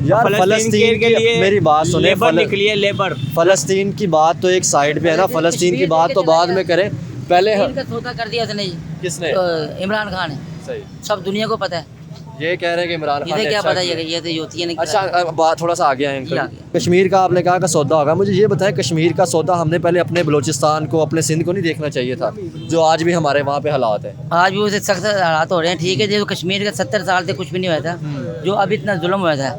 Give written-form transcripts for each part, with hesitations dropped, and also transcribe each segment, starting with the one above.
यार फ़लस्तीन के लिए मेरी बात सुने, लेबर निकली है, लेबर। फ़लस्तीन की बात तो एक साइड पे है ना, फ़लस्तीन की बात तो बाद में करें, पहले इनका सौदा कर दिया था नहीं किसने? इमरान खान ने। सही, सब दुनिया को पता है। ये कह रहे हैं कि इमरान खान इन्हें ने क्या अच्छा पता किया। ये तो होती है नहीं। अच्छा बात थोड़ा सा आगे आए ये आ अंकल। गया। कश्मीर का आपने कहा का सौदा होगा, मुझे ये बताएं कश्मीर का सौदा हमने पहले अपने बलूचिस्तान को, अपने सिंध को नहीं देखना चाहिए था, जो आज भी हमारे वहाँ पे हालात है। आज भी उसे सख्त हालात हो रहे हैं। ठीक है, जो कश्मीर का 70 साल से कुछ भी नहीं हुआ था, जो अब इतना जुल्म हुआ था,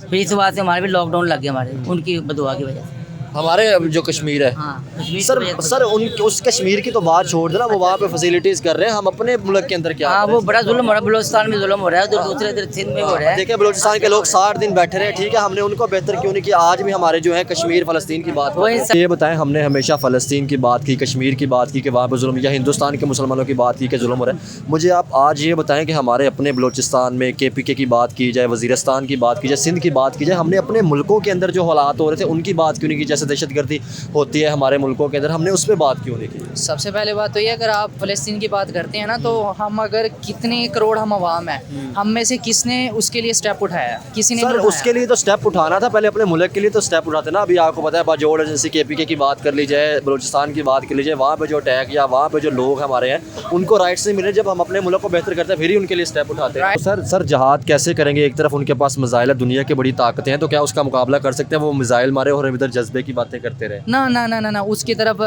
फिर इस बात से हमारे भी लॉकडाउन लग गया, हमारे उनकी बदुआ की वजह से। हमारे जो कश्मीर है, हाँ, कश्मीर सर की वजह से। सर उस कश्मीर की तो बात छोड़ देना, वो वहाँ पे फैसिलिटीज कर रहे हैं, हम अपने मुल्क के अंदर क्या हाँ, कर रहे वो हैं? बड़ा जुल्म हो रहा है, बलूचिस्तान में जुल्म हो रहा है, उधर दूसरे इधर सिंध में हो रहा है। देखिए बलूचिस्तान के लोग 60 दिन बैठे रहे, ठीक है, हमने उनको बेहतर क्यों नहीं किया? आज भी हमारे जो है कश्मीर फ़लस्तीन की बात वही ये बताएं, हमने हमेशा फ़लस्तीन की बात की, कश्मीर की बात की कि वहाँ पर जुल्म, या हिंदुस्तान के मुसलमानों की बात की कि जुल्म हो रहा है। मुझे आप आज ये बताएं कि हमारे अपने बलूचिस्तान में KPK की बात की जाए, वज़ीरिस्तान की बात की जाए, सिंध की बात की जाए, हमने अपने मुल्कों के अंदर जो हालात हो रहे थे उनकी बात क्यों नहीं की? जैसे दहशतगर्दी होती है हमारे मुल्कों के अंदर, हमने उस पर बात क्यों नहीं की? सबसे पहले बात तो ये, अगर आप फ़लस्तीन की बात करते हैं ना, तो हम अगर कितने करोड़ हम आवाम हैं, हम में से किसने उसके लिए स्टेप उठाया? किसी ने सर नहीं उठाया। उसके लिए तो स्टेप उठाना था, पहले अपने मुल्क के लिए तो स्टेप उठाते ना। अभी आपको पता है बाजोड़ एजेंसी KPK की बात कर ली जाए, बलूचिस्तान की बात कर ली जाए, वहाँ पे जो अटैक या वहाँ पे जो लोग हमारे हैं उनको राइट्स नहीं मिले, जब हम अपने मुल्क को बेहतर करते हैं फिर ही उनके लिए स्टेप उठाते हैं। तो सर जहाद कैसे करेंगे? एक तरफ उनके पास मिसाइल है, दुनिया की बड़ी ताकतें हैं, तो क्या उसका मुकाबला कर सकते हैं? वो मिसाइल मारे और हम इधर जज्बे की बातें करते रहे। ना ना ना ना ना, उसकी तरफ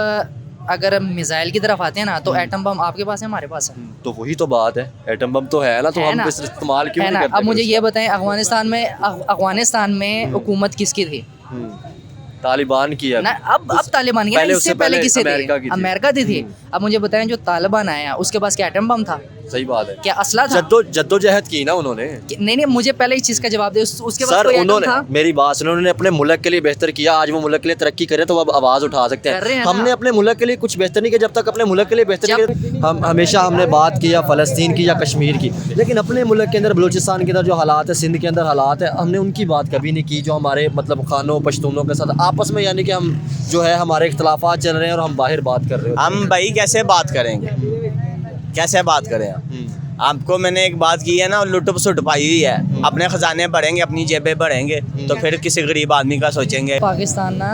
अगर मिसाइल की तरफ आते हैं ना, तो एटम बम आपके पास है, हमारे पास है। तो वही तो बात है, एटम बम तो है ना, तो है हम ना? इस इस्तेमाल क्यों है नहीं ना? करते? अब मुझे ये बताएं, अफगानिस्तान में हुकूमत किसकी थी? तालिबान की है ना, अब तालिबान की, पहले ना, उससे इससे पहले पहले किससे अमेरिका थी? की थी। अमेरिका की थी। अब मुझे बताएं, जो तालिबान आया उसके पास क्या एटम बम था? सही बात है, क्या असला था? जद्दोजहद की ना उन्होंने। नहीं, मुझे पहले इस चीज़ का जवाब दे। उसके पास सर कोई एटम उन्होंने, था? मेरी बात सुनो, उन्होंने अपने मुल्क के लिए बेहतर किया, आज वो मुल्क के लिए तरक्की करे तो अब आवाज़ उठा सकते कर रहे हैं। हैं ना। हमने अपने मुल्क के लिए कुछ बेहतर नहीं किया, जब तक अपने मुल्क के लिए बेहतर नहीं किया। हम हमेशा हमने बात किया फ़लस्तीन की या कश्मीर की, लेकिन अपने मुल्क के अंदर बलूचिस्तान के अंदर जो हालात है, सिंध के अंदर हालात है, हमने उनकी बात कभी नहीं की। जो हमारे मतलब खानों पश्तूनों के साथ आपस में, यानी कि हम जो है हमारे इख्तलाफात चल रहे हैं और हम बाहर बात कर रहे हैं। हम भाई कैसे बात करेंगे, कैसे बात करें हम? आपको मैंने एक बात की है ना, लुट सुट पाई हुई है, अपने खजाने भरेंगे, अपनी जेबें भरेंगे, तो फिर किसी गरीब आदमी का सोचेंगे। पाकिस्तान ना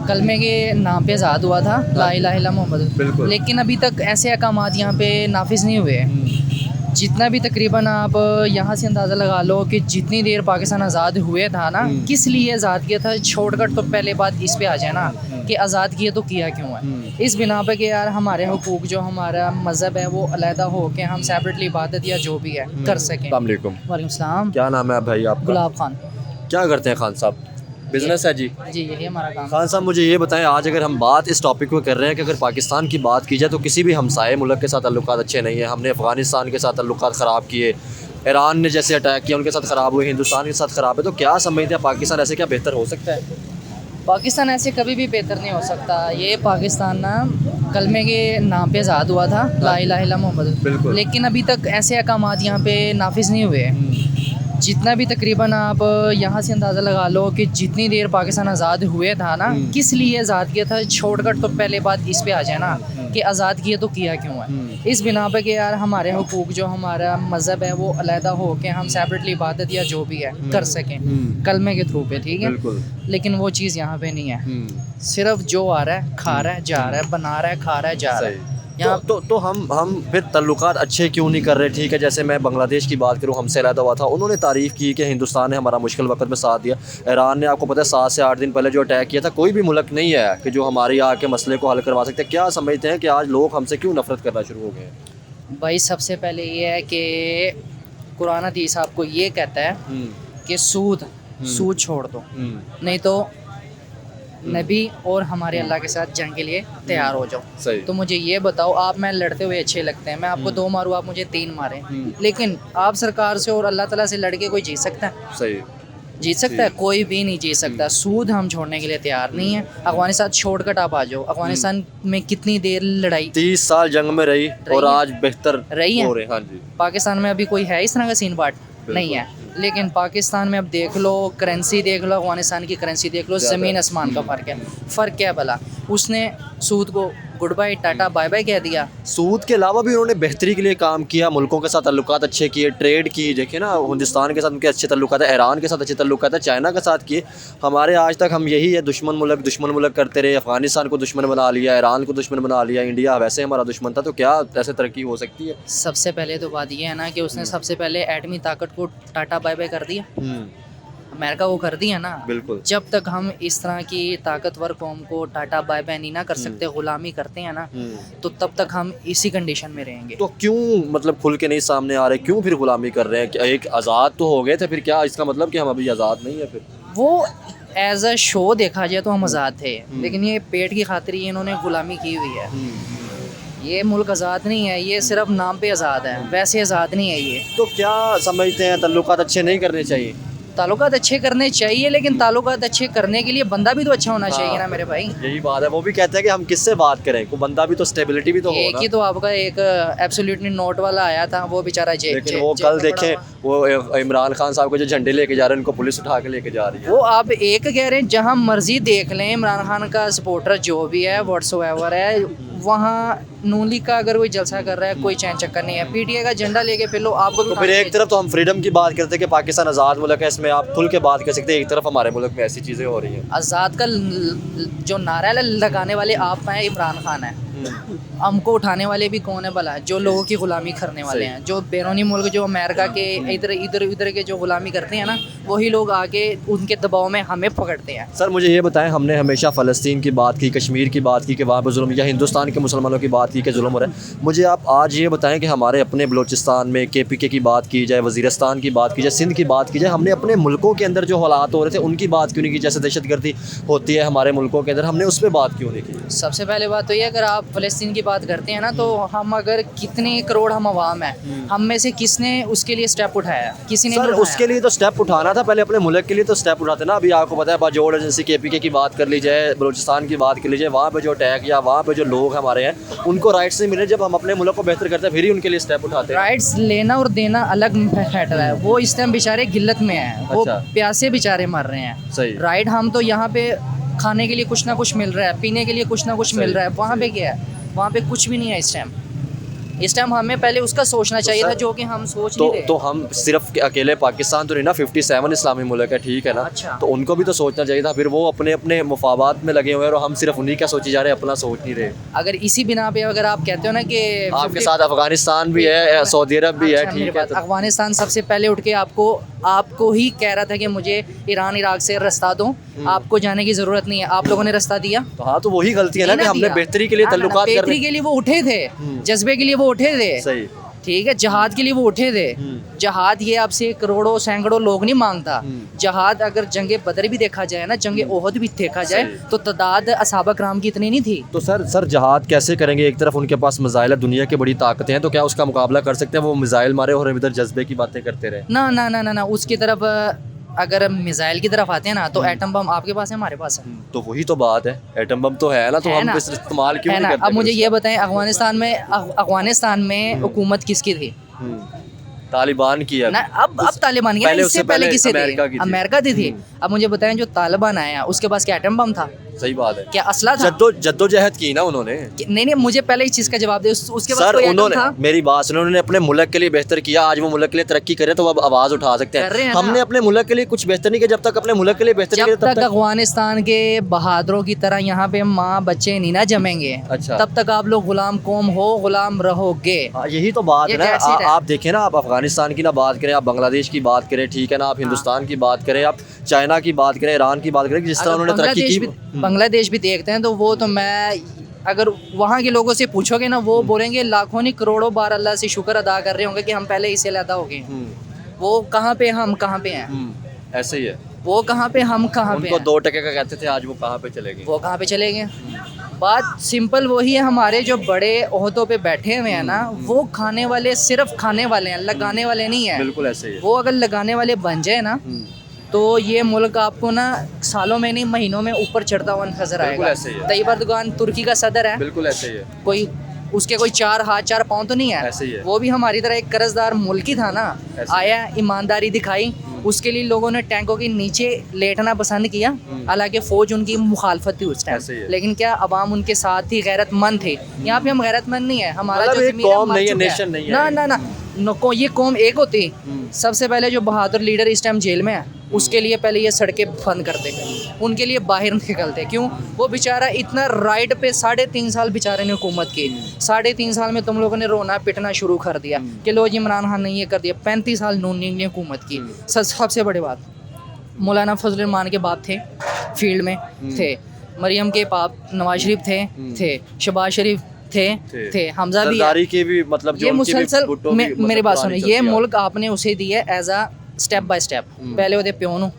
कलमे के नाम पे आज़ाद हुआ था, ला इलाहा इल्ला मोहम्मद, बिल्कुल। लेकिन अभी तक ऐसे अहकामात यहाँ पे नाफिज नहीं हुए। जितना भी तकरीबन आप यहाँ से अंदाज़ा लगा लो कि जितनी देर पाकिस्तान आज़ाद हुए था ना, किस लिए आज़ाद किया था, छोड़कर तो पहले बात इस पे आ जाए ना कि आज़ाद किया तो किया क्यों है? इस बिना पे कि यार हमारे हुकूक, जो हमारा मज़हब है, वो अलहदा हो के हम सेपरेटली इबादत या जो भी है कर सकें। अस्सलाम वालेकुम। वालेकुम सलाम। क्या नाम है भाई आपका? गुलाब खान। क्या करते हैं खान साहब? बिजनेस है जी। जी, यही हमारा काम। खान साहब मुझे ये बताएं, आज अगर हम बात इस टॉपिक पे कर रहे हैं कि अगर पाकिस्तान की बात की जाए तो किसी भी हमसाये मुल्क के साथ ताल्लुकात अच्छे नहीं है। हमने अफ़गानिस्तान के साथ ताल्लुकात ख़राब किए, ईरान ने जैसे अटैक किया उनके साथ ख़राब हुए, हिंदुस्तान के साथ ख़राब है, तो क्या समझते हैं पाकिस्तान ऐसे क्या बेहतर हो सकता है? पाकिस्तान ऐसे कभी भी बेहतर नहीं हो सकता। ये पाकिस्तान ना कलमे के नाम पे आज़ाद हुआ था, ला इलाहा इल्ला मोहम्मद, बिल्कुल। लेकिन अभी तक ऐसे अहकामात यहाँ पे नाफिज नहीं हुए। जितना भी तकरीबन आप यहाँ से अंदाज़ा लगा लो कि जितनी देर पाकिस्तान आज़ाद हुए था ना, किस लिए आज़ाद किया था, छोड़कर तो पहले बात इस पे आ जाए ना कि आज़ाद किया तो किया क्यों है? इस बिना पे कि यार हमारे हुकूक, जो हमारा मज़हब है, वो अलहदा हो के हम सेपरेटली इबादत या जो भी है कर सकें कलमे के थ्रू पे, ठीक है? बिल्कुल। लेकिन वो चीज़ यहाँ पे नहीं है। सिर्फ जो आ रहा है खा रहा है, जा रहा है, बना रहा है, खा रहा है, जा रहा है। यहाँ तो हम फिर ताल्लुकात अच्छे क्यों नहीं कर रहे? ठीक है, जैसे मैं बांग्लादेश की बात करूँ, हमसे अलहदा हुआ था, उन्होंने तारीफ़ की कि हिंदुस्तान ने हमारा मुश्किल वक्त में साथ दिया। ईरान ने, आपको पता है, 7 से 8 दिन पहले जो अटैक किया था, कोई भी मुल्क नहीं है कि जो हमारे आके मसले को हल करवा सकते हैं। क्या समझते हैं कि आज लोग हमसे क्यों नफरत करना शुरू हो गए हैं? भाई सबसे पहले ये है कि कुरान हदीस आपको ये कहता है कि सूद छोड़ दो, नहीं तो नबी और हमारे अल्लाह के साथ जंग के लिए तैयार हो जाओ। सही। तो मुझे ये बताओ, आप मैं लड़ते हुए अच्छे लगते हैं, मैं आपको 2 मारूँ, आप मुझे 3 मारें, लेकिन आप सरकार से और अल्लाह ताला से लड़के कोई जीत सकता है? सही। जीत सकता है? कोई भी नहीं जीत सकता। सूद हम छोड़ने के लिए तैयार नहीं है। अफगानिस्तान छोड़कर आप आ जाओ। अफगानिस्तान में कितनी देर लड़ाई 30 साल जंग में रही और है। आज बेहतर रही है। हो रहे हैं। हाँ जी। पाकिस्तान में अभी कोई है इस तरह का सीन पार्ट? नहीं है। लेकिन पाकिस्तान में अब देख लो, करेंसी देख लो, अफगानिस्तान की करेंसी देख लो, ज़मीन आसमान का फ़र्क है। फ़र्क क्या है भला? उसने सूद को good bye tata bye bye कह दिया। सूद के अलावा भी उन्होंने बेहतरी के लिए काम किया, मुल्कों के साथ ताल्लुकात अच्छे किए, ट्रेड की, देखिए ना हिंदुस्तान के साथ उनके अच्छे ताल्लुकात है, ईरान के साथ अच्छे ताल्लुकात है, चाइना के साथ किए। हमारे आज तक हम यही है, दुश्मन मुल्क करते रहे, अफगानिस्तान को दुश्मन बना लिया, ईरान को दुश्मन बना लिया, इंडिया वैसे हमारा दुश्मन था, तो क्या ऐसे तरक्की हो सकती है? सबसे पहले तो बात ये है ना कि उसने सबसे पहले एटमी ताकत को टाटा बाय बाय कर दिया, अमेरिका को कर दिया ना। बिल्कुल। जब तक हम इस तरह की ताकतवर कौम को टाटा बाय बाय नहीं ना कर सकते, गुलामी करते हैं ना, तो तब तक हम इसी कंडीशन में रहेंगे। तो क्यों मतलब खुल के नहीं सामने आ रहे, क्यों फिर गुलामी कर रहे हैं? क्या एक आज़ाद तो हो गए थे, फिर क्या इसका मतलब कि हम अभी आज़ाद नहीं है? फिर वो एज अ शो देखा जाए तो हम आज़ाद थे, लेकिन ये पेट की खातिर ही इन्होंने गुलामी की हुई है। ये मुल्क आज़ाद नहीं है, ये सिर्फ नाम पे आज़ाद है, वैसे आज़ाद नहीं है ये। तो क्या समझते हैं, ताल्लुकात अच्छे नहीं करने चाहिए? ताल्लुकात अच्छे करने चाहिए, लेकिन ताल्लुकात अच्छे करने के लिए बंदा भी तो अच्छा होना चाहिए ना मेरे भाई। यही बात है, वो भी कहते हैं कि हम किससे बात करें, कोई बंदा भी तो, स्टेबिलिटी भी तो हो एक ना। ही तो आपका एक एब्सोल्युटली नोट वाला आया था, वो बेचारा जेल लेकिन वो कल देखें, वो इमरान खान साहब को जो झंडे लेके जा रहे हैं, उनको पुलिस उठा के लेके जा रही है। वो आप एक कह रहे हैं, जहाँ मर्जी देख लें इमरान खान का सपोर्टर जो भी है व्हाट्सएवर है, वहाँ नून लीग का अगर कोई जलसा कर रहा है, कोई चैन चक्कर नहीं है। पीटीआई का झंडा लेके फिर लो, आपको भी तो फिर एक तरफ तो हम फ्रीडम की बात करते हैं कि पाकिस्तान आज़ाद मुल्क है, इसमें आप खुल के बात कर सकते हैं, एक तरफ हमारे मुल्क में ऐसी चीज़ें हो रही हैं। आज़ाद का जो नारा लगाने वाले आप हैं, इमरान खान है। हमको उठाने वाले भी कौन है भला? जो लोगों की गुलामी करने वाले हैं, जो बैरूनी मुल्क, जो अमेरिका के इधर के जो गुलामी करते हैं ना, वही लोग आके उनके दबाव में हमें पकड़ते हैं। सर मुझे ये बताएं, हमने हमेशा फ़लस्तीन की बात की, कश्मीर की बात की कि वहाँ पर जुल्म, या हिंदुस्तान के मुसलमानों की बात की कि जुल्म हो रहा है। मुझे आप आज ये बताएं कि हमारे अपने बलूचिस्तान में KPK की बात की जाए, वज़ीरिस्तान की बात की जाए, सिंध की बात की जाए, हमने अपने मुल्कों के अंदर जो हालात हो रहे थे उनकी बात क्यों नहीं की? जैसे दहशतगर्दी होती है हमारे मुल्कों के अंदर, हमने उस पर बात क्यों नहीं की? सबसे पहले बात तो ये, अगर आप फ़लस्तीन की बात करते हैं ना, तो हम अगर कितने करोड़ हम आवाम हैं, हम में से किसने उसके लिए स्टेप उठाया? किसी ने सर नहीं उठाया। उसके लिए तो स्टेप उठाना था, पहले अपने मुल्क के लिए तो स्टेप उठाते ना। अभी आपको पता है, बाजोड़ एजेंसी KPK की बात कर ली जाए, बलूचिस्तान की बात कर लीजिए, वहाँ पे जो अटैक या वहाँ पे जो लोग हमारे हैं उनको राइट्स नहीं मिले। जब हम अपने मुल्क को बेहतर करते हैं फिर ही उनके लिए स्टेप उठाते हैं। राइट्स लेना और देना अलग मैटर है। वो इस टाइम बेचारे गिल्लत में हैं, वो अच्छा। प्यासे बेचारे मर रहे हैं। सही। राइट, हम तो यहाँ पे खाने के लिए कुछ ना कुछ मिल रहा है, पीने के लिए कुछ ना कुछ मिल रहा है। वहाँ पे क्या है? वहाँ पे कुछ भी नहीं है इस टाइम हमें पहले उसका सोचना चाहिए था, जो कि हम सोच नहीं रहे। तो हम सिर्फ अकेले पाकिस्तान तो नहीं ना, 57 इस्लामी मुल्क है, ठीक है ना। अच्छा। तो उनको भी तो सोचना चाहिए था। फिर वो अपने अपने मुफादात में लगे हुए हैं और हम सिर्फ उन्हीं का सोची जा रहे हैं, अपना सोच नहीं रहे। अगर इसी बिना पे अगर आप कहते हो ना कि आपके साथ अफगानिस्तान भी है, सऊदी अरब भी है, अच्छा, मेरी ठीक है। बात, अफगानिस्तान सबसे पहले उठ के आपको ही कह रहा था कि मुझे ईरान इराक से रास्ता दो, आपको जाने की जरूरत नहीं है। आप लोगों ने रास्ता दिया? तो हाँ, तो वही गलती है ना कि हमने दिया। बेहतरी के लिए हाँ, ताल्लुकात करने। बेहतरी के लिए वो उठे थे, जज्बे के लिए वो उठे थे, सही। ठीक है। जहाद के लिए वो उठे थे। जहाद ये आपसे करोड़ों सैकड़ों लोग नहीं मांगता। जहाद अगर जंगे बदर भी देखा जाए ना, जंगे ओहद भी देखा जाए, तो तादाद असहाबा कराम की इतनी नहीं थी। तो सर जहाद कैसे करेंगे? एक तरफ उनके पास मिसाइल है, दुनिया की बड़ी ताकतें हैं, तो क्या उसका मुकाबला कर सकते हैं? वो मिसाइल मारे और हम इधर जज्बे की बातें करते रहे। ना ना ना ना ना, उसकी तरफ अगर मिसाइल की तरफ आते हैं ना, तो एटम बम आपके पास है, हमारे पास है। तो वही तो बात है, एटम बम तो है ना, तो है हम ना? इस इस्तेमाल क्यों है नहीं ना? करते? अब मुझे ये बताएं, अफगानिस्तान में हुकूमत किसकी थी? तालिबान की है ना, अब तालिबान की, पहले इससे उससे पहले पहले किससे अमेरिका की थी? थी। अमेरिका दी थी। अब मुझे बताएं, जो तालिबान आया उसके पास क्या एटम बम था? सही बात है। क्या असला था? जद्दोजहद की ना उन्होंने। नहीं, मुझे पहले इस चीज़ का जवाब दे। उसके पास सर कोई एटम उन्होंने, था? मेरी बात सुनो, उन्होंने अपने मुल्क के लिए बेहतर किया, आज वो मुल्क के लिए तरक्की करे तो अब आवाज़ उठा सकते कर रहे हैं। हैं हमने ना। अपने मुल्क के लिए कुछ बेहतर नहीं किया। जब तक अपने मुल्क के लिए बेहतर नहीं जब किया, तक अफगानिस्तान के बहादुरों की तरह यहाँ पे माँ बच्चे नहीं ना जमेंगे, अच्छा। तब तक आप लोग गुलाम कौम हो, गुलाम रहोगे। यही तो बात ये है ना। tacit है। आप देखें ना, आप अफगानिस्तान की ना बात करें, आप बांग्लादेश की बात करें, ठीक है ना, आप हिंदुस्तान की बात करें, आप चाइना की बात करें, ईरान की बात करें, जिस तरह अगर उन्होंने तरक्की की। बांग्लादेश भी देखते हैं, तो वो तो मैं, अगर वहाँ के लोगों से पूछोगे ना, वो बोलेंगे लाखों नहीं करोड़ों बार अल्लाह से शुक्र अदा कर रहे होंगे कि हम पहले इससे अलहदा हो गए। वो कहाँ पे, हम कहाँ पे हैं? ऐसे ही है। वो कहाँ पे, हम कहाँ पे उनको हैं? 2 टके का कहते थे, आज वो कहाँ पे चले गए? वो कहाँ पे चले गए? बात सिंपल वही है। हमारे जो बड़े ओहदों पे बैठे हुए हैं ना, वो खाने वाले सिर्फ खाने वाले हैं, लगाने वाले नहीं है। बिल्कुल ऐसे ही है। वो अगर लगाने वाले बन जाए ना, तो ये मुल्क आपको ना सालों में नहीं महीनों में ऊपर चढ़ता हुआ नजर बिल्कुल आएगा। ऐसे ही है। तैयब अर्दोगान तुर्की का सदर है, बिल्कुल ऐसे ही है। कोई उसके कोई 4 हाथ 4 पाँव तो नहीं ऐसे ही है। है। वो भी हमारी तरह एक कर्जदार मुल्क ही था ना। ऐसे ही। आया, ईमानदारी दिखाई, उसके लिए लोगों ने टैंकों के नीचे लेटना पसंद किया, हालांकि फौज उनकी मुखालफत थी उस ऐसे ही टाइम, है। लेकिन क्या अवाम उनके साथ थी, गैरतमंद थे। यहाँ पे हम गैरतमंद नहीं है, हमारा मतलब जो एक ज़मीर है, कौम मर नहीं है, चुका नेशन नहीं है। ना ना ना ये कौम एक होती। सबसे पहले जो बहादुर लीडर इस टाइम जेल में है, उसके लिए पहले ये सड़कें बंद करते, उनके लिए बाहर निकलते। क्यों? वो बेचारा इतना राइट पे 3.5 साल बेचारे ने हुकूमत की, 3.5 साल में तुम लोगों ने रोना पिटना शुरू कर दिया कि लो जी इमरान खान ने ये कर दिया। 35 साल नून लीग ने हुकूमत की। सबसे बड़ी बात, मौलाना फजल रहमान के बाप थे, फील्ड में थे, मरियम के बाप नवाज शरीफ थे, शहबाज शरीफ थे, हमजा भी है। जरदारी की भी मतलब जो ये उनकी भी मुसलसल भुट्टो भी मतलब मेरी बात सुनो, पुरानी ये चलती आ मुल्क आपने उसे दिया as a step by step. पहले ਉਹਦੇ ਪਿਓ ਨੂੰ,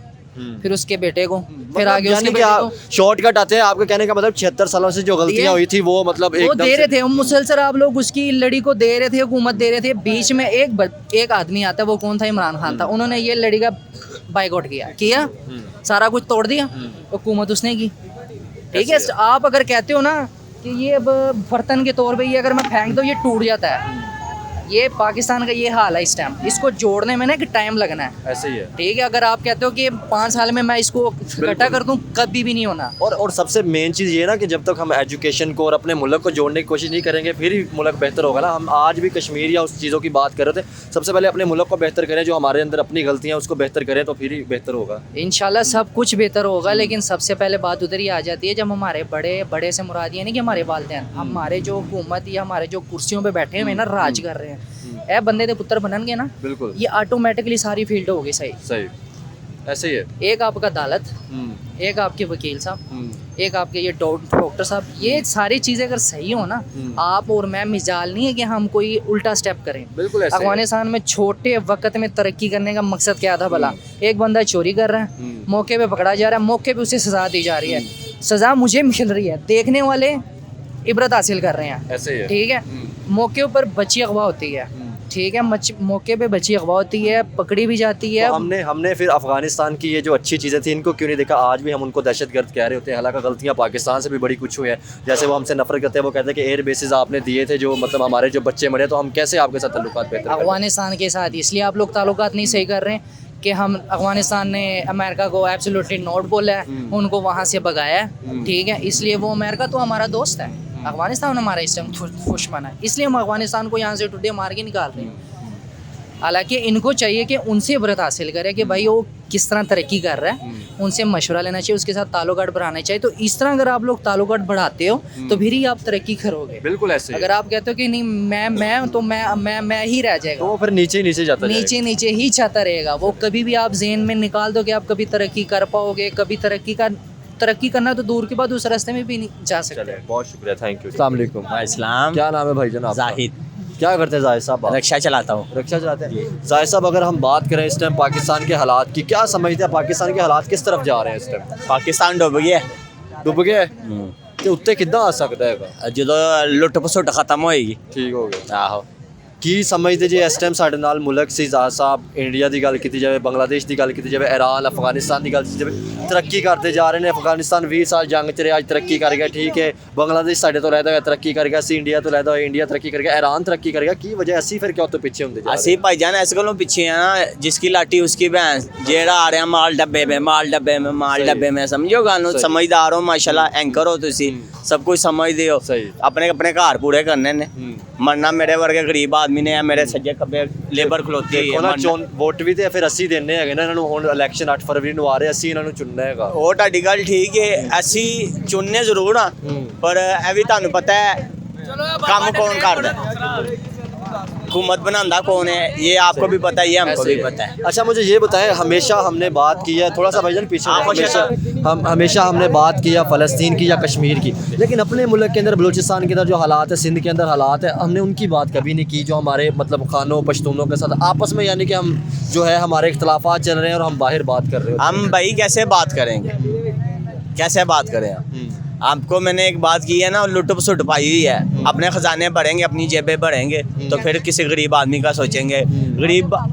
फिर उसके बेटे को, फिर आगे उसके यानी कि बेटे आप को शॉर्टकट आते हैं। आपके कहने का मतलब 76 सालों से जो गलतियां हुई थी वो मतलब वो एकदम दे से रहे थे, मुसलसल आप लोग उसकी लड़ी को दे रहे थे, हुकूमत दे रहे थे। बीच में एक आदमी आता है, वो कौन था? इमरान खान था। उन्होंने ये लड़ी का बाइकआउट किया, सारा कुछ तोड़ दिया, हुकूमत उसने की। ठीक है, आप अगर कहते हो ना कि ये अब बर्तन के तौर पे ये अगर मैं फेंक दूँ ये टूट जाता है, ये पाकिस्तान का ये हाल है इस टाइम। इसको जोड़ने में ना कि टाइम लगना है। ऐसे ही है। ठीक है, अगर आप कहते हो कि 5 साल में मैं इसको इकट्ठा कर दूं, कभी भी नहीं होना। और सबसे मेन चीज़ ये ना कि जब तक हम एजुकेशन को और अपने मुल्क को जोड़ने की कोशिश नहीं करेंगे फिर ही मुल्क बेहतर होगा ना। हम आज भी कश्मीर या उस चीज़ों की बात कर रहे थे, सबसे पहले अपने मुल्क को बेहतर करें, जो हमारे अंदर अपनी गलतियाँ उसको बेहतर करें तो फिर ही बेहतर होगा। इंशाल्लाह सब कुछ बेहतर होगा, लेकिन सबसे पहले बात उधर ही आ जाती है जब हमारे बड़े से मुराद ये नहीं कि हमारे वालिदैन, हमारे जो हुकूमत या हमारे जो कुर्सियों पे बैठे हुए ना राज कर रहे हैं, ए बंदे दे पुत्र बननगे ना, बिल्कुल ये ऑटोमेटिकली सारी फील्ड होगी सही। सही, ऐसे ही है। एक आपका अदालत, एक आपके वकील साहब, एक आपके ये डॉक्टर साहब, ये सारी चीज़ें अगर सही हो ना, आप और मैं मिजाल नहीं है कि हम कोई उल्टा स्टेप करें। बिल्कुल ऐसे ही है। अफगानिस्तान में छोटे वक्त में तरक्की करने का मकसद क्या था भला? एक बंदा चोरी कर रहा है, मौके पे पकड़ा जा रहा है, मौके पे उसे सज़ा दी जा रही है, सज़ा मुझे मिल रही है, देखने वाले इबरत हासिल कर रहे हैं। ऐसे ही है। ठीक है, मौके ऊपर बच्ची अगवा होती है, ठीक है, मौके पे बच्ची अगवा होती है, पकड़ी भी जाती है। तो हमने फिर अफगानिस्तान की ये जो अच्छी चीज़ें थी इनको क्यों नहीं देखा? आज भी हम उनको दहशतगर्द कह रहे होते हैं, हालांकि गलतियां पाकिस्तान से भी बड़ी कुछ हुई है। जैसे वो हमसे नफरत करते हैं, वो कहते हैं कि एयर बेसिस आपने दिए थे जो मतलब हमारे जो बच्चे मरे, तो हम कैसे आपके साथ ताल्लुकात बेहतर करें? अफगानिस्तान के साथ इसलिए आप लोग ताल्लुकात नहीं सही कर रहे हैं कि हम अफगानिस्तान ने अमेरिका को एब्सोल्युटली नॉट बोला है, उनको वहाँ से भगाया है। ठीक है, इसलिए वो अमेरिका तो हमारा दोस्त है, अफगानिस्तान हमारा इस टाइम दुश्मन है, इसलिए हम अफगानिस्तान को यहाँ से टुडे मार के निकाल रहे हैं। हालांकि इनको चाहिए कि उनसे इबरत हासिल करें कि भाई वो किस तरह तरक्की कर रहा है, उनसे मशवरा लेना चाहिए, उसके साथ ताल्लुकात बढ़ाना चाहिए। तो इस तरह अगर आप लोग ताल्लुकात बढ़ाते हो तो फिर ही आप तरक्की करोगे। बिल्कुल ऐसे ही है। अगर आप कहते हो कि नहीं मैं ही रह जाएगा, तो वो फिर नीचे ही नीचे जाता जाएगा। नीचे ही जाता रहेगा वो। कभी भी आप ज़हन में निकाल दो कि आप कभी तरक्की कर पाओगे, कभी तरक्की करना तो दूर के बाद उस रास्ते में भी नहीं जा सकते। चलिए, बहुत शुक्रिया, थैंक यू। अस्सलाम वालेकुम। इस्लाम क्या नाम है भाई जनाब? जाहिद, क्या करते हैं जाहिद साहब? रक्षा चलाता हूँ। रक्षा चलाते हैं। जाहिद साहब, अगर हम बात करें इस टाइम पाकिस्तान के हालात की, क्या समझते हैं पाकिस्तान के हालात किस तरफ जा रहे हैं इस टाइम? पाकिस्तान डुब गया डुब गया तो उत्ते किद्दां आ सकता है? जो लुट पसुट खत्म होएगी। ठीक हो गया। आहो, की समझते जी इस टाइम साढ़े नाल मुल्क से जाहिद साहब इंडिया की गल की जाए, बांग्लादेश की गल की जाए, ईरान अफगानिस्तान की गल की जाए, तरक्की करते जा रहे हैं। अफगानिस्तान 20 साल जंग च रहा, अज तरक्की कर गया। ठीक है, बांग्लादेश साढ़े तो लैदा होया तरक्की कर गया, असी इंडिया तो लैदा होया इंडिया तरक्की कर गया, ईरान तरक्की कर गया। की वजह असी फिर क्यों तो पीछे होंगे जा रहे ਅਸੀਂ ਭਾਈਜਾਨ ਇਸ ਕੋਲੋਂ ਪਿੱਛੇ ਆ ਨਾ, जिसकी लाठी उसकी भैंस, ਜਿਹੜਾ ਆ ਰਿਹਾ ਮਾਲ ਡੱਬੇ में ਮਾਲ ਡੱਬੇ में, ਸਮਝੋ ਗੱਲ ਨੂੰ? ਸਮਝਦਾਰ ਹੋ ਮਾਸ਼ਾਅੱਲਾ, ਐਂਕਰ ਹੋ ਤੁਸੀਂ, ਸਭ ਕੁਝ ਸਮਝਦੇ ਹੋ। ਸਹੀ। ਆਪਣੇ ਘਰ ਪੂਰੇ ਕਰਨੇ ਨੇ, ਮਰਨਾ ਮੇਰੇ ਵਰਗੇ ਗਰੀਬ ਆਦਮੀ ਨੇ, ਮੇਰੇ ਸੱਜੇ ਖੱਬੇ ਲੇਬਰ ਖਲੋਤੀ ਹੋਈ देखो ਹੈ। ना, वोट भी तो फिर असी देने है ना इन्होंने। हुण इलेक्शन 8 फरवरी ਨੂੰ ਆ ਰਹੇ, ਅਸੀਂ ਇਹਨਾਂ ਨੂੰ ਚੁਣਨਾ ਹੈਗਾ। ਉਹ ਤੁਹਾਡੀ ਗੱਲ ਠੀਕ ਹੈ, ਅਸੀਂ ਚੁਣਨੇ ਜ਼ਰੂਰ ਆ, ਪਰ ਇਹ ਵੀ ਤੁਹਾਨੂੰ ਪਤਾ ਹੈ ਕੰਮ ਕੌਣ ਕਰਦਾ, हुकूमत बनांदा कौन है, ये आपको भी पता है, ये हमको भी पता है। अच्छा, मुझे ये बताएं, हमेशा हमने बात की है, थोड़ा सा भाईजान पीछे, हमेशा हमने बात की है फ़लस्तीन की या कश्मीर की, लेकिन अपने मुल्क के अंदर बलूचिस्तान के अंदर जो हालात है, सिंध के अंदर हालात है, हमने उनकी बात कभी नहीं की, जो हमारे मतलब खानों पश्तूनों के साथ आपस में, यानी कि हम जो है हमारे इख्तलाफात चल रहे हैं और हम बाहर बात कर रहे हैं। हम भाई कैसे बात करेंगे, कैसे बात करें हम? आपको मैंने एक बात की है ना, लुट पसुट पाई हुई है, अपने खजाने भरेंगे, अपनी जेबें भरेंगे, तो फिर किसी गरीब आदमी का सोचेंगे?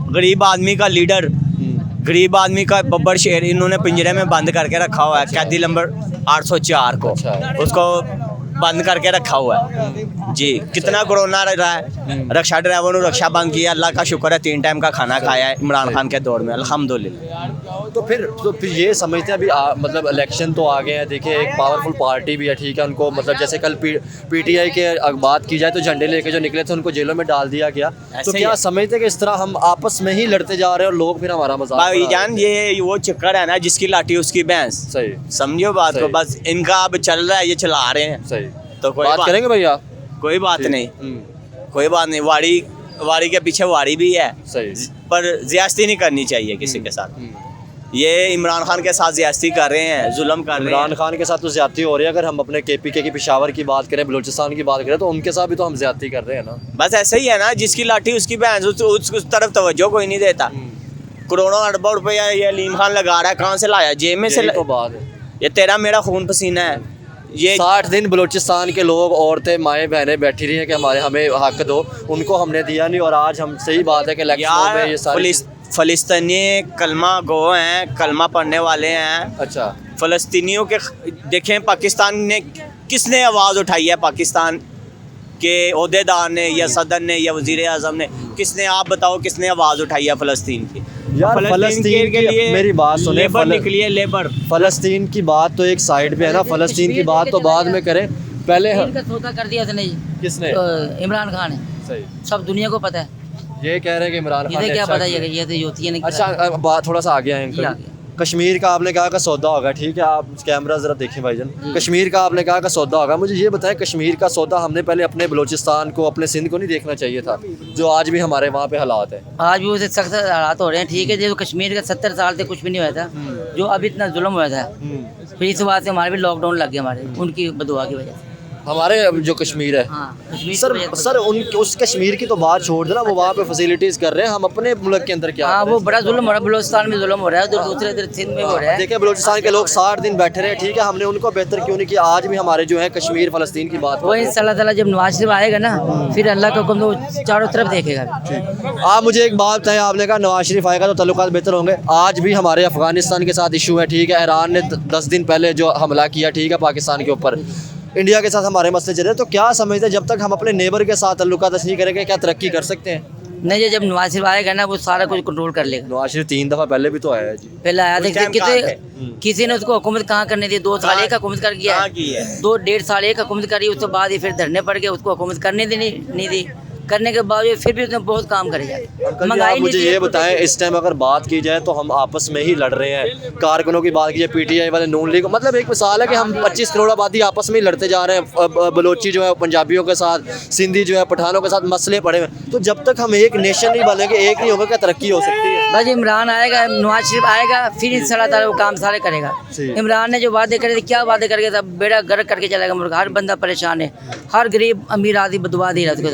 गरीब आदमी का लीडर, गरीब आदमी का बब्बर शेर इन्होंने पिंजरे में बंद करके रखा हुआ है, कैदी नंबर 804 को, उसको बंद करके रखा हुआ है। जी कितना कोरोना रहा है, रक्षा ड्राइवर ने रक्षा बंद किया, अल्लाह का शुक्र है 3 टाइम का खाना खाया है इमरान खान के दौर में, अल्हम्दुलिल्लाह। तो फिर ये समझते हैं अभी मतलब इलेक्शन तो आ गए हैं, देखिए एक पावरफुल पार्टी भी है, ठीक है, उनको मतलब जैसे कल पीटीआई के बात की जाए तो झंडे लेके जो निकले थे उनको जेलों में डाल दिया गया। तो ऐसे ही क्या है। समझते हैं कि इस तरह हम आपस में ही लड़ते जा रहे हैं और लोग फिर हमारा मजाक बना रहे हैं? भाईजान ये वो चक्कर है ना, जिसकी लाठी उसकी भैंस, सही समझियो बात को, सही। बस इनका अब चल रहा है, ये चला रहे हैं, सही तो कोई बात करेंगे भैया? कोई बात नहीं, हम्म, कोई बात नहीं। वाड़ी के पीछे वाड़ी भी है, सही पर ज्यादती नहीं करनी चाहिए किसी के साथ। ये इमरान खान के साथ ज्यादती कर रहे हैं, जुल्म कर रहे इमरान हैं। खान के साथ तो ज्यादती हो रही है। अगर हम अपने केपीके की पेशावर की बात करें, बलूचिस्तान की बात करें, तो उनके साथ भी तो हम ज्यादती कर रहे हैं ना। बस ऐसे ही है ना, जिसकी लाठी उसकी भैंस, उस तरफ तवज्जो कोई नहीं देता। करोड़ों अरबों रुपया ये अलीम खान लगा रहा है, कहाँ से लाया? जेब में से यही तो बात है। ये तेरा मेरा खून पसीना है। ये 60 दिन बलूचिस्तान के लोग, औरतें, माएँ बहनें बैठी रही हैं कि हमें हक दो, उनको हमने दिया नहीं। और आज हम, सही बात है कि इलेक्शनों में ये सारी फलिस्तीनी कलमा गो हैं, कलमा पढ़ने वाले हैं। अच्छा, फ़लस्तीनियों के देखें, पाकिस्तान ने किसने आवाज़ उठाई है? पाकिस्तान के ओहदेदार ने या सदर ने या वज़ीर आज़म ने? किसने, आप बताओ किसने आवाज़ उठाई है फ़लस्तीन की? यार फ़लस्तीन के लिए मेरी बात सुने, लेबर निकली है, लेबर। फ़लस्तीन की बात तो एक साइड पे है ना, फ़लस्तीन की बात तो बाद में करें, पहले इनका सौदा कर दिया उसने जी। किसने? इमरान खान है, सही, सब दुनिया को पता है। ये कह रहे हैं कि इमरान खान इन्हें ने क्या अच्छा पता, किया। ये तो योतिया ने अच्छा, अब बात थोड़ा सा आगे आए ये आ अंकल। गया। कश्मीर का आपने कहा का सौदा होगा, ठीक है, आप कैमरा ज़रा देखें भाईजान। कश्मीर का आपने कहा का सौदा होगा, मुझे ये बताएं, कश्मीर का सौदा हमने पहले अपने बलूचिस्तान को, अपने सिंध को नहीं देखना चाहिए था, जो आज भी हमारे वहाँ पे हालात है? आज भी उसे सख्त हालात हो रहे हैं, ठीक है। जो कश्मीर का 70 साल से कुछ भी नहीं हुआ था, जो अब इतना जुल्म हुआ था, फिर इस बात से हमारे भी लॉकडाउन लग गया, हमारे उनकी बदुआ की वजह से। हमारे जो कश्मीर है, हाँ, कश्मीर की सर वजह से। सर उस कश्मीर की तो बात छोड़ देना, वो वहाँ पे फैसिलिटीज़ कर रहे हैं, हम अपने मुल्क के अंदर क्या हाँ, कर वो रहे बड़ा जुल्म हो रहा है, बलूचिस्तान में जुल्म हो रहा है, दूसरे इधर सिंध में हो रहा हैं? है। देखिए, बलूचिस्तान के लोग 60 दिन बैठे रहे, ठीक है, हमने उनको बेहतर क्यों नहीं किया? आज भी हमारे जो है कश्मीर फ़लस्तीन की बात वो इंशाल्लाह ताला जब नवाज शरीफ आएगा ना, फिर अल्लाह का हुक्म तो चारों तरफ देखेगा। आप मुझे एक बात बताएं, आपने कहा नवाज शरीफ आएगा तो तल्लुकात बेहतर होंगे। आज भी हमारे अफगानिस्तान के साथ इशू है, ठीक है, ईरान ने 10 दिन पहले जो हमला किया, ठीक है, पाकिस्तान के ऊपर, इंडिया के साथ हमारे मसले चल रहे हैं। तो क्या समझते हैं, जब तक हम अपने नेबर के साथ तल्लुकात नहीं करेंगे, क्या तरक्की कर सकते हैं? नहीं, जब नवाज शरीफ आएगा ना, वो सारा कुछ कंट्रोल कर लेगा। नवाज शरीफ 3 दफ़ा पहले भी तो आया है जी। पहले आया था, उस टाइम कहाँ किसी ने उसको हुकूमत कहाँ करने दी? 2 साल एक हुकूमत कर गया कहाँ की है? 2-1.5 साल एक हुकूमत करी, उसके बाद ही फिर धरने पड़ गए, उसको हुकूमत करने दी नहीं दी। करने के बावजूद फिर भी उसने बहुत काम करे जाए। अंकल जी, आप मुझे ये बताएं, इस टाइम अगर बात की जाए तो हम आपस में ही लड़ रहे हैं, कारकुनों की बात की जाए, पीटीआई वाले, नून लीग, मतलब एक मिसाल है कि हम 25 करोड़ आबादी आपस में ही लड़ते जा रहे हैं, बलोची जो है पंजाबियों के साथ, सिंधी जो है पठानों के साथ मसले पड़े हुए हैं। तो जब तक हम एक नेशन नहीं बनेंगे, एक नहीं होगा, क्या तरक्की हो सकती है? बस इमरान आएगा, नवाज शरीफ आएगा, फिर इंशाल्लाह ताला वो काम सारे करेगा। इमरान ने जो वादे करे थे, क्या वादे करके था? बेड़ा गर्क करके चलेगा मुल्क, हर बंदा परेशान है, हर गरीब अमीर आदमी बदुआ दे रहा है उसको।